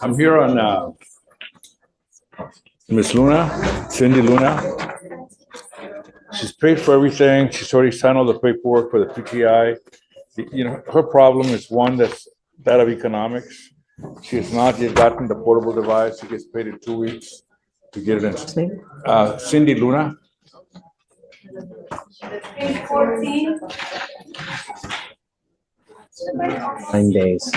I'm here on Miss Luna, Cindy Luna. She's paid for everything. She's already signed all the paperwork for the PTI. Her problem is one that's that of economics. She has not yet gotten the portable device. She gets paid in 2 weeks to get it in. Cindy Luna. 9 days.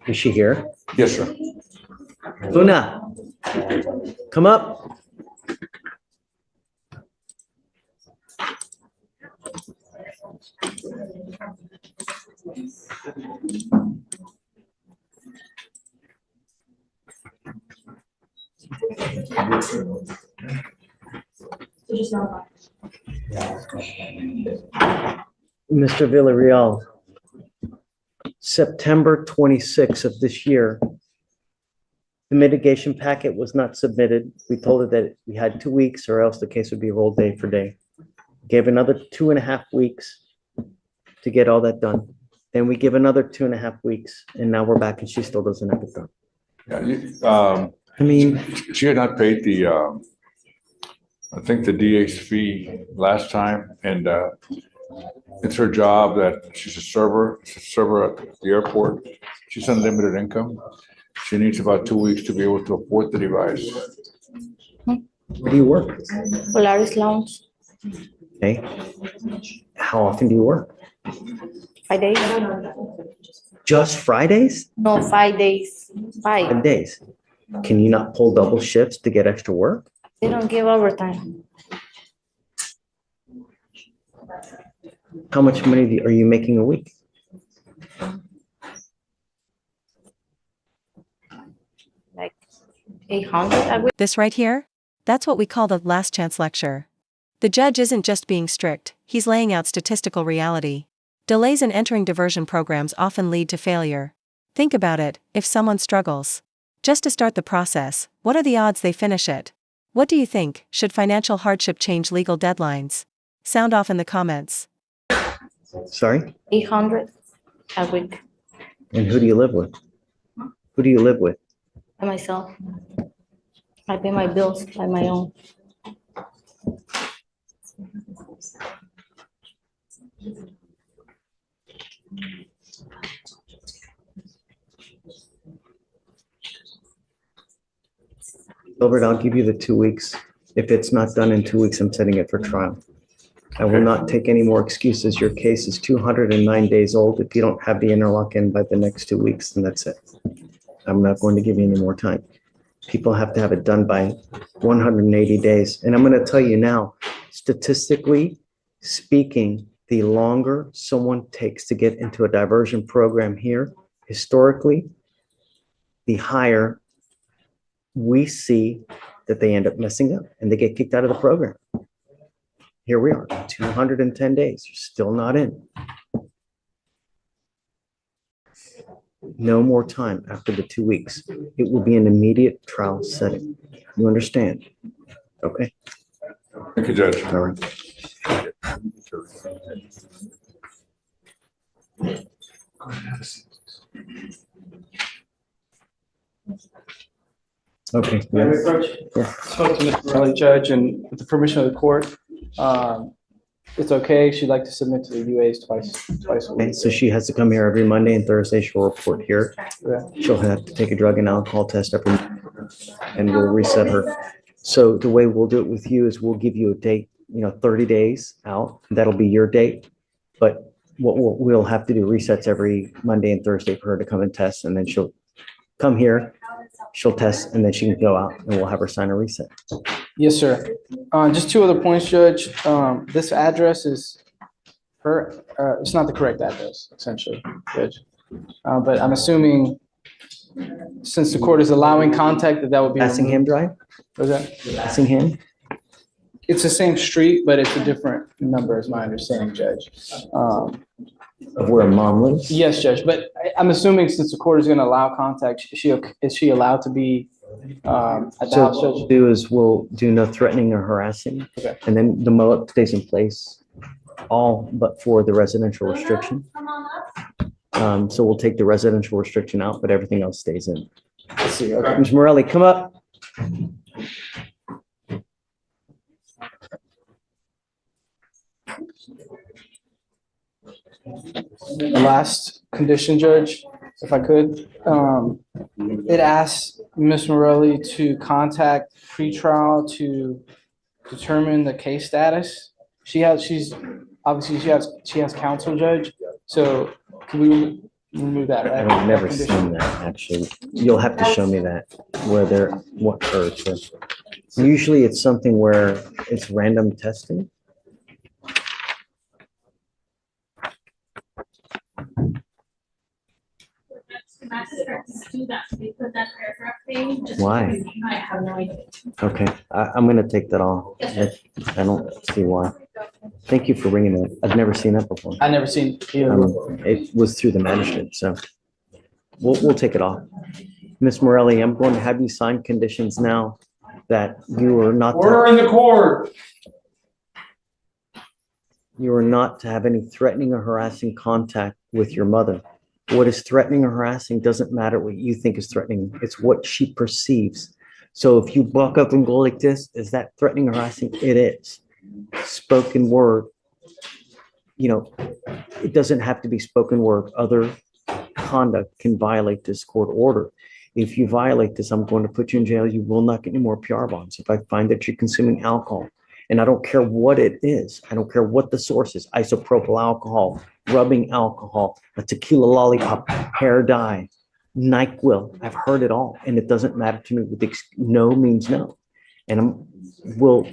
Is she here? Yes, sir. Luna, come up. Mr. Villarreal, September 26th of this year, the mitigation packet was not submitted. We told her that we had 2 weeks or else the case would be rolled day for day. Gave another 2.5 weeks to get all that done. Then we give another 2.5 weeks and now we're back and she still doesn't have it done. Yeah, she had not paid the, I think the DA's fee last time, and it's her job that she's a server at the airport. She's unlimited income. She needs about 2 weeks to be able to afford the device. Where do you work? Polaris Lounge, Okay. How often do you work? 5 days. Just Fridays? No, 5 days. 5 days. Can you not pull double shifts to get extra work? They don't give overtime. How much money are you making a week? Like 800 a week. This right here? That's what we call the last chance lecture. The judge isn't just being strict, he's laying out statistical reality. Delays in entering diversion programs often lead to failure. Think about it, if someone struggles just to start the process, what are the odds they finish it? What do you think? Should financial hardship change legal deadlines? Sound off in the comments. Sorry? 800 a week And who do you live with? Who do you live with? by myself. I pay my bills by my own. Gilbert, I'll give you the 2 weeks. If it's not done in 2 weeks, I'm setting it for trial. I will not take any more excuses. Your case is 209 days old. If you don't have the interlock in by the next 2 weeks, then that's it. I'm not going to give you any more time. People have to have it done by 180 days. And I'm going to tell you now, statistically speaking, the longer someone takes to get into a diversion program here, historically, the higher we see that they end up messing up and they get kicked out of the program. Here we are, 210 days, you're still not in. No more time after the 2 weeks. It will be an immediate trial setting. You understand? Okay. Thank you, Judge. All right. Okay. Madam Yes. Coach, spoke to Mr. Riley, Judge, and with the permission of the court, it's okay. She'd like to submit to the UAs twice a Okay, week. so she has to come here every Monday and Thursday. She'll report here. Yeah. She'll have to take a drug and alcohol test every month, and we'll reset her. So the way we'll do it with you is we'll give you a date, 30 days out. That'll be your date. But what we'll have to do resets every Monday and Thursday for her to come and test, and then she'll come here, she'll test, and then she can go out and we'll have her sign a reset. Yes, sir. Just two other points, Judge. This address is it's not the correct address, essentially, Judge. But I'm assuming since the court is allowing contact, that would be. Passingham Drive? Was that? Passingham? It's the same street, but it's a different number, is my understanding, Judge. Of where mom lives? Yes, Judge, but I'm assuming since the court is going to allow contact, is she allowed to be at the So house, what we'll Judge? do is we'll do no threatening or harassing. Okay. And then the MOA stays in place, all but for the residential restriction. So we'll take the residential restriction out, but everything else stays in. Let's see, okay. Ms. Morelli, come up. The last condition, Judge, if I could, it asks Ms. Morelli to contact pretrial to determine the case status. She's obviously she has counsel, Judge, so can we remove that, right? I've never That condition? seen that, actually. You'll have to show me that, what occurred. So usually it's something where it's random testing. Do that, they put that paragraph thing. just Why? because I have no idea. Okay, I'm gonna take that off. I don't see why. Thank you for bringing it. I've never seen that before. I never seen either. It was through the magistrate, so we'll take it off. Ms. Morelli, I'm going to have you sign conditions now that you are not. Order in the court. You are not to have any threatening or harassing contact with your mother. What is threatening or harassing doesn't matter what you think is threatening. It's what she perceives. So if you buck up and go like this, is that threatening or harassing? It is. Spoken word, it doesn't have to be spoken word. Other conduct can violate this court order. If you violate this, I'm going to put you in jail. You will not get any more PR bonds. If I find that you're consuming alcohol, and I don't care what it is, I don't care what the source is, isopropyl alcohol, rubbing alcohol, a tequila lollipop, hair dye, NyQuil, I've heard it all, and it doesn't matter to me. No means no. And we'll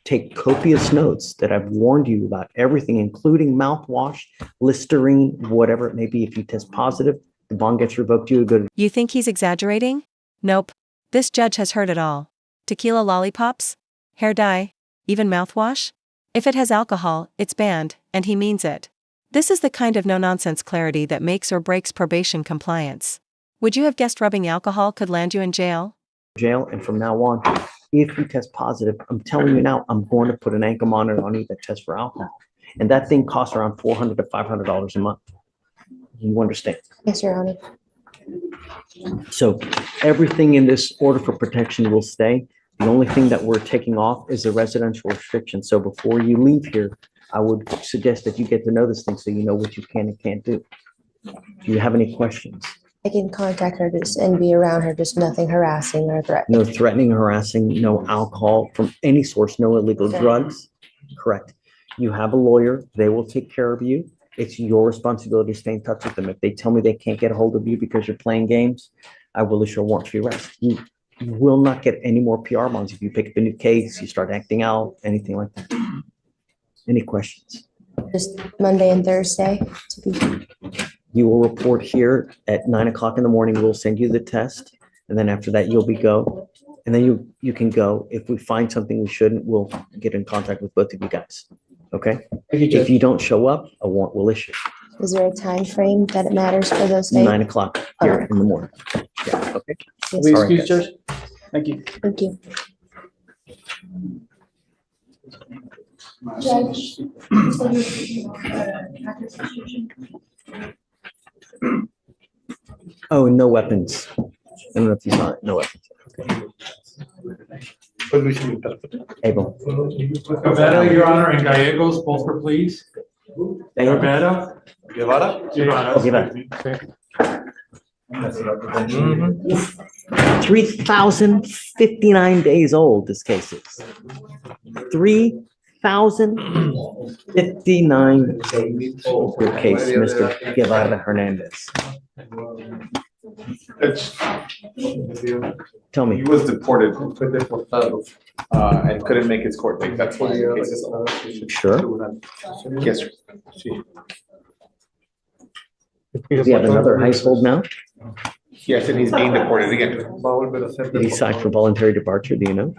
take copious notes that I've warned you about everything, including mouthwash, Listerine, whatever it may be. If you test positive, the bond gets revoked, you go to. You think he's exaggerating? Nope. This judge has heard it all. Tequila lollipops? Hair dye? Even mouthwash? If it has alcohol, it's banned, and he means it. This is the kind of no-nonsense clarity that makes or breaks probation compliance. Would you have guessed rubbing alcohol could land you in jail? Jail, and from now on, if you test positive, I'm telling you now, I'm going to put an ankle monitor on you that tests for alcohol. And that thing costs around $400 to $500 a month. You understand? Yes, Your Honor. So everything in this order for protection will stay. The only thing that we're taking off is the residential restriction. So before you leave here, I would suggest that you get to know this thing so you know what you can and can't do. Do you have any questions? I can contact her and be around her, just nothing harassing or threatening. No threatening, harassing, no alcohol from any source, no illegal drugs. Correct. You have a lawyer. They will take care of you. It's your responsibility to stay in touch with them. If they tell me they can't get a hold of you because you're playing games, I will issue a warrant for your arrest. You will not get any more PR bonds if you pick up a new case, you start acting out, anything like that. Any questions? Just Monday and Thursday to be. You will report here at 9 o'clock in the morning. We'll send you the test. And then after that, you'll be go. And then you can go. If we find something we shouldn't, we'll get in contact with both of you guys. Okay? Thank you, If Judge. you don't show up, a warrant will issue. Is there a time frame that it matters for those days? 9 o'clock here in the morning. Yeah, okay. Will you All right, excuse, guys. Judge? Thank you. Thank you. Judge. Oh, no weapons. I don't know if you saw it. No weapons. Able. Guevara, Your Honor, and Gallegos, both for pleas. Guevara? Guevara? Oh, Guevara. Mhm. 3,059 days old, this case is. 3,059 old, your case, Mr. Guevara Hernandez. Tell He me, was deported, and couldn't make his court date. That's why the case is on. sure? Yes, sir. Do you have another household now? Yes, and he's being deported again. Did he sign for voluntary departure? Do you know?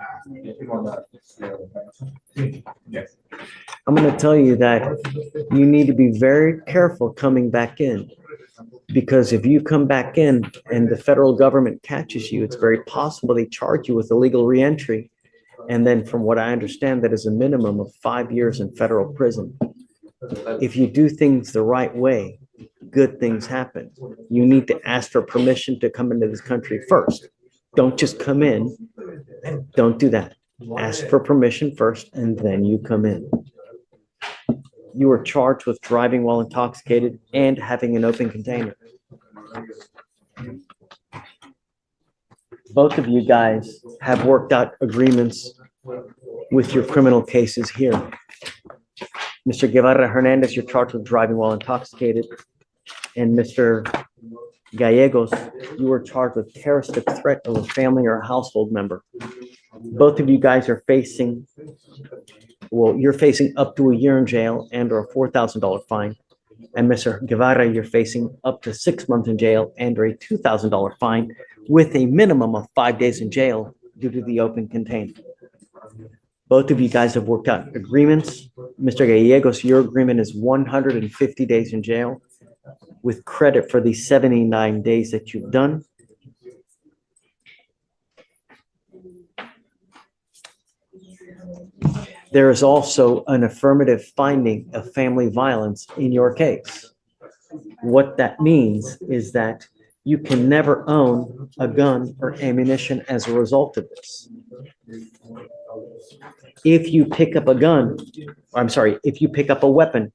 Yes. I'm going to tell you that you need to be very careful coming back in Because if you come back in and the federal government catches you, it's very possible they charge you with illegal reentry. And then from what I understand, that is a minimum of 5 years in federal prison. If you do things the right way, good things happen. You need to ask for permission to come into this country first. Don't just come in. Don't do that. Ask for permission first and then you come in. You are charged with driving while intoxicated and having an open container. Both of you guys have worked out agreements with your criminal cases here. Mr. Guevara Hernandez, you're charged with driving while intoxicated. And Mr. Gallegos, you were charged with terroristic threat of a family or a household member. Both of you guys are facing, well, you're facing up to a year in jail and or a $4,000 fine. And Mr. Guevara, you're facing up to 6 months in jail and or a $2,000 fine with a minimum of 5 days in jail due to the open container. Both of you guys have worked out agreements. Mr. Gallegos, your agreement is 150 days in jail with credit for the 79 days that you've done. There is also an affirmative finding of family violence in your case. What that means is that you can never own a gun or ammunition as a result of this. If you pick up a gun, I'm sorry, if you pick up a weapon,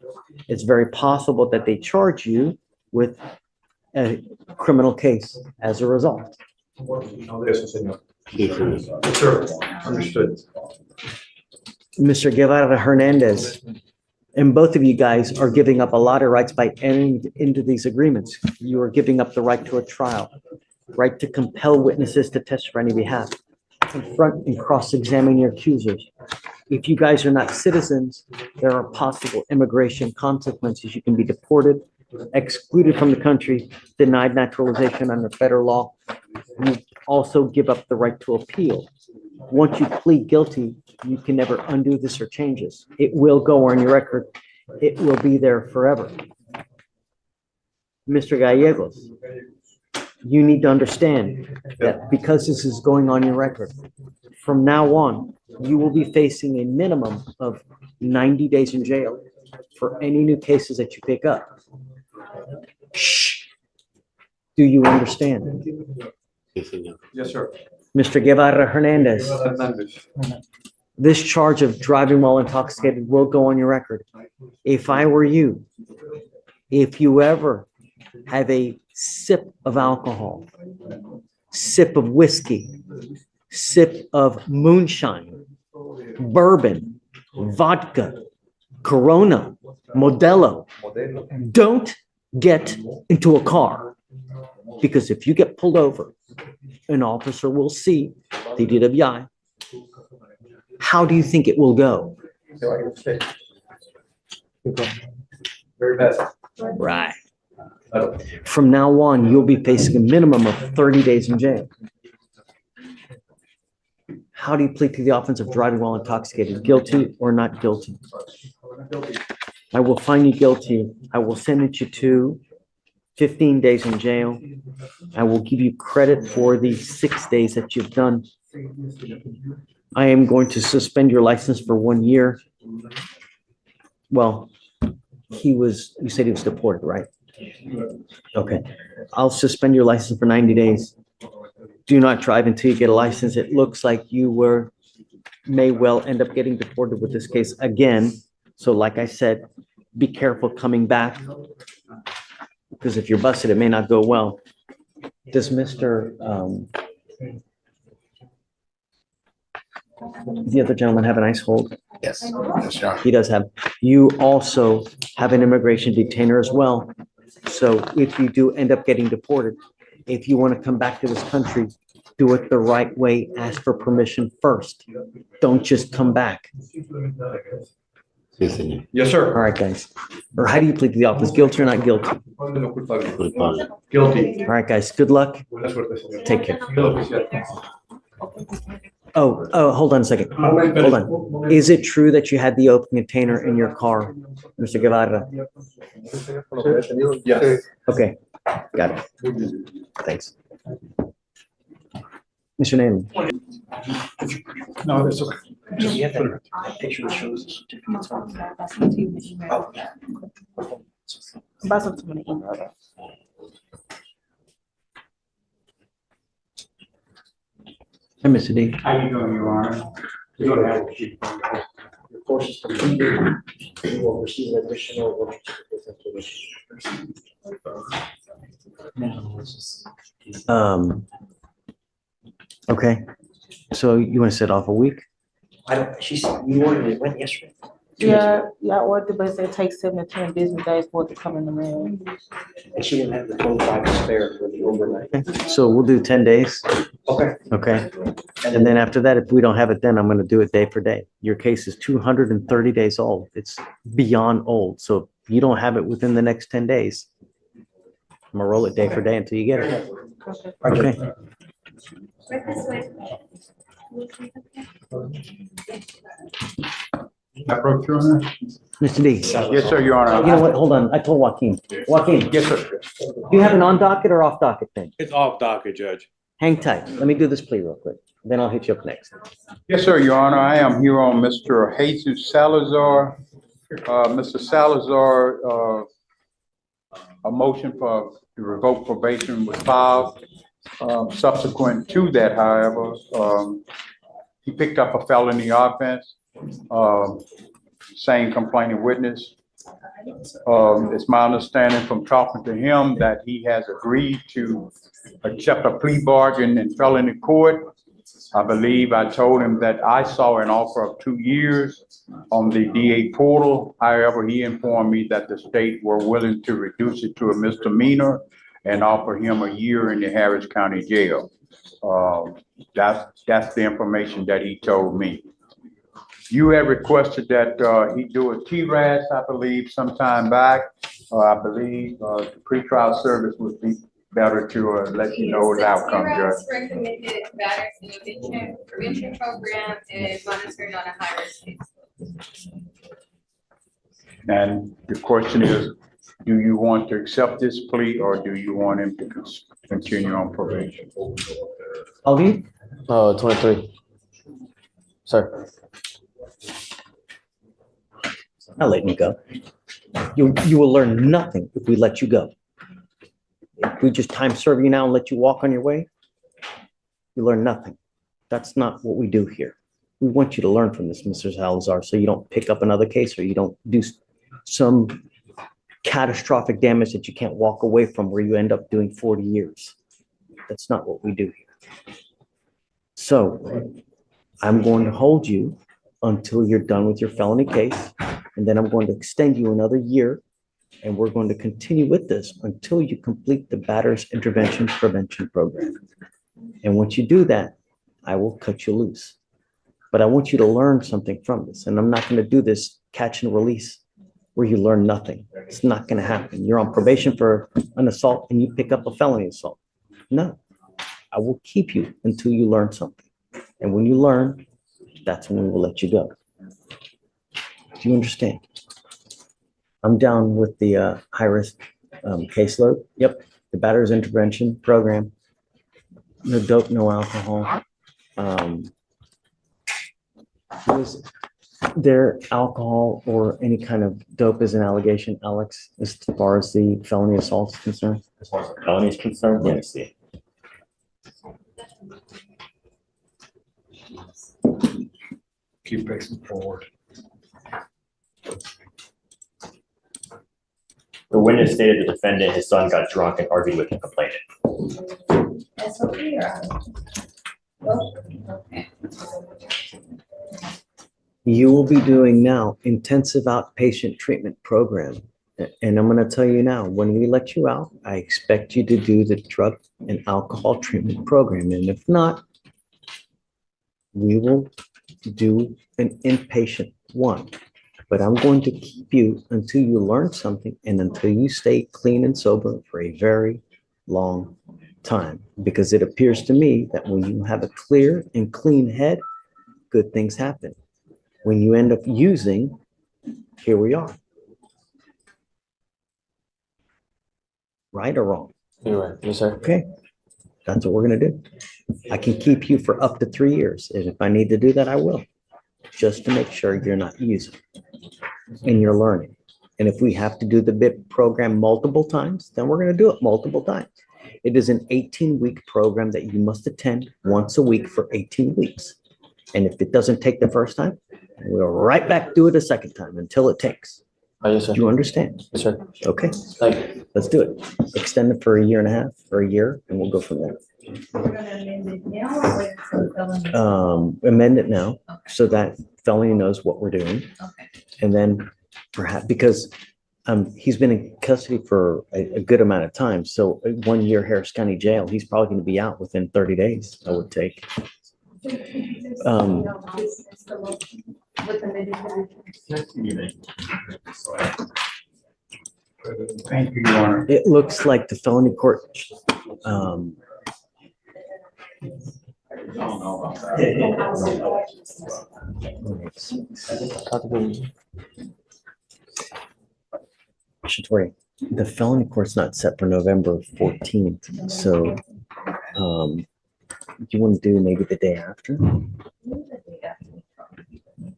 it's very possible that they charge you with a criminal case as a result. Yes, sir. Understood. Mr. Guevara Hernandez, and both of you guys are giving up a lot of rights by entering into these agreements. You are giving up the right to a trial, right to compel witnesses to testify on your behalf, confront and cross-examine your accusers. If you guys are not citizens, there are possible immigration consequences. You can be deported, excluded from the country, denied naturalization under federal law. You also give up the right to appeal. Once you plead guilty, you can never undo this or change this. It will go on your record. It will be there forever. Mr. Gallegos, you need to understand that because this is going on your record, from now on, you will be facing a minimum of 90 days in jail for any new cases that you pick up. Shh. Do you understand? Yes, sir. Mr. Guevara Hernandez, this charge of driving while intoxicated will go on your record. If I were you, if you ever have a sip of alcohol, sip of whiskey, sip of moonshine, bourbon, vodka, Corona, Modelo, don't get into a car. Because if you get pulled over, an officer will see the DWI. How do you think it will go? Very best. Right. From now on, you'll be facing a minimum of 30 days in jail. How do you plead to the offense of driving while intoxicated? Guilty or not guilty? I will find you guilty. I will sentence you to 15 days in jail. I will give you credit for the 6 days that you've done. I am going to suspend your license for 1 year. Well, you said he was deported, right? Okay. I'll suspend your license for 90 days. Do not drive until you get a license. It looks like you may well end up getting deported with this case again. So like I said, be careful coming back. Because if you're busted, it may not go well. Does Mr. The other gentleman have an ice hold? Yes. Yes, sir. He does have. You also have an immigration detainer as well. So if you do end up getting deported, if you want to come back to this country, do it the right way. Ask for permission first. Don't just come back. Yes, sir. All right, guys. Or how do you plead to the office? Guilty or not guilty? Guilty. All right, guys. Good luck. Take care. Oh, hold on a second. Hold on. Is it true that you had the open container in your car, Mr. Guevara? Yes. Okay. Got it. Thanks. Mr. Naaman, No, that's okay. Do you have that picture that shows the certificates on? Oh, yeah. hi, Mr. D. How you doing, Your Honor? You don't have to. Your course is completed. You will receive an additional work certificate of probation. Okay, so you want to set off a week? I don't, she said, you ordered it, went yesterday. Yeah, I ordered, but it said it takes 7 to 10 business days for it to come in the mail. And she didn't have the 25 to spare for the overnight. Okay, so we'll do 10 days, Okay. okay? And then after that, if we don't have it then, I'm going to do it day for day. Your case is 230 days old. It's beyond old. So if you don't have it within the next 10 days, I'm going to roll it day for day until you get it. Okay. Approach, Your Honor? Mr. D, Yes, sir, Your Honor. you know what? Hold on. I told Joaquin. Joaquin, Yes, sir. do you have an on docket or off docket thing? It's off docket, Judge. Hang tight. Let me do this plea real quick. Then I'll hit you up next. Yes, sir, Your Honor. I am here on Mr. Jesus Salazar. Mr. Salazar, a motion for to revoke probation was filed. Subsequent to that, however, he picked up a felony offense, same complaining witness. It's my understanding from talking to him that he has agreed to accept a plea bargain in felony court. I believe I told him that I saw an offer of 2 years on the DA portal. However, he informed me that the state were willing to reduce it to a misdemeanor and offer him a year in the Harris County Jail. That's the information that he told me. You had requested that he do a TRAS, I believe, sometime back. I believe the pretrial service would be better to let you know the outcome, Judge. Recommended matters in prevention program and monitoring on a high risk case. And the question is, do you want to accept this plea or do you want him to continue on probation? Ali? 23. Sir. I'll let you go. You will learn nothing if we let you go. If we just time serve you now and let you walk on your way, you learn nothing. That's not what we do here. We want you to learn from this, Mr. Salazar, so you don't pick up another case or you don't do some catastrophic damage that you can't walk away from where you end up doing 40 years. That's not what we do here. So I'm going to hold you until you're done with your felony case, and then I'm going to extend you another year, and we're going to continue with this until you complete the batter's intervention prevention program. And once you do that, I will cut you loose. But I want you to learn something from this, and I'm not going to do this catch and release where you learn nothing. It's not going to happen. You're on probation for an assault and you pick up a felony assault. No, I will keep you until you learn something. And when you learn, that's when we will let you go. Do you understand? I'm down with the high-risk caseload. Yep, the batter's intervention program. No dope, no alcohol. Was there alcohol or any kind of dope as an allegation, Alex, as far as the felony assault is concerned? As far as the felony is concerned, let me see. Keep facing forward. The witness stated the defendant, his son, got drunk and argued with the complainant. That's okay, Your Honor. Okay. You will be doing now intensive outpatient treatment program. And I'm going to tell you now, when we let you out, I expect you to do the drug and alcohol treatment program. And if not, we will do an inpatient one. But I'm going to keep you until you learn something and until you stay clean and sober for a very long time. Because it appears to me that when you have a clear and clean head, good things happen. When you end up using, here we are. right or wrong? You're right. Yes, sir. Okay, that's what we're gonna do. I can keep you for up to 3 years, and if I need to do that, I will, just to make sure you're not using and you're learning. And if we have to do the BIP program multiple times, then we're gonna do it multiple times. It is an 18-week program that you must attend once a week for 18 weeks. And if it doesn't take the first time, we'll right back do it a second time until it takes. Oh, yes, sir. Do you understand? Yes, sir. Okay, Thank you. let's do it. Extend it for a year and a half or a year, and we'll go from there. Amend it now so that felony knows what we're doing. And then perhaps, because he's been in custody for a good amount of time, so 1 year Harris County Jail, he's probably going to be out within 30 days, I would take. Thank you, Your Honor. It looks like the felony court, Shatori, the felony court's not set for November 14th, so do you want to do maybe the day after?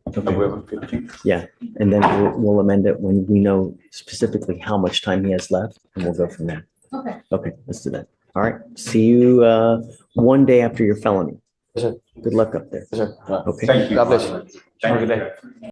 Okay, November 15th. yeah, and then we'll amend it when we know specifically how much time he has left, and we'll go from there. Okay. Okay, let's do that. All right, see you 1 day after your felony. Yes, sir. Good luck up there. Yes, sir. Okay. Thank you. God bless you. Thank Have a you. good day.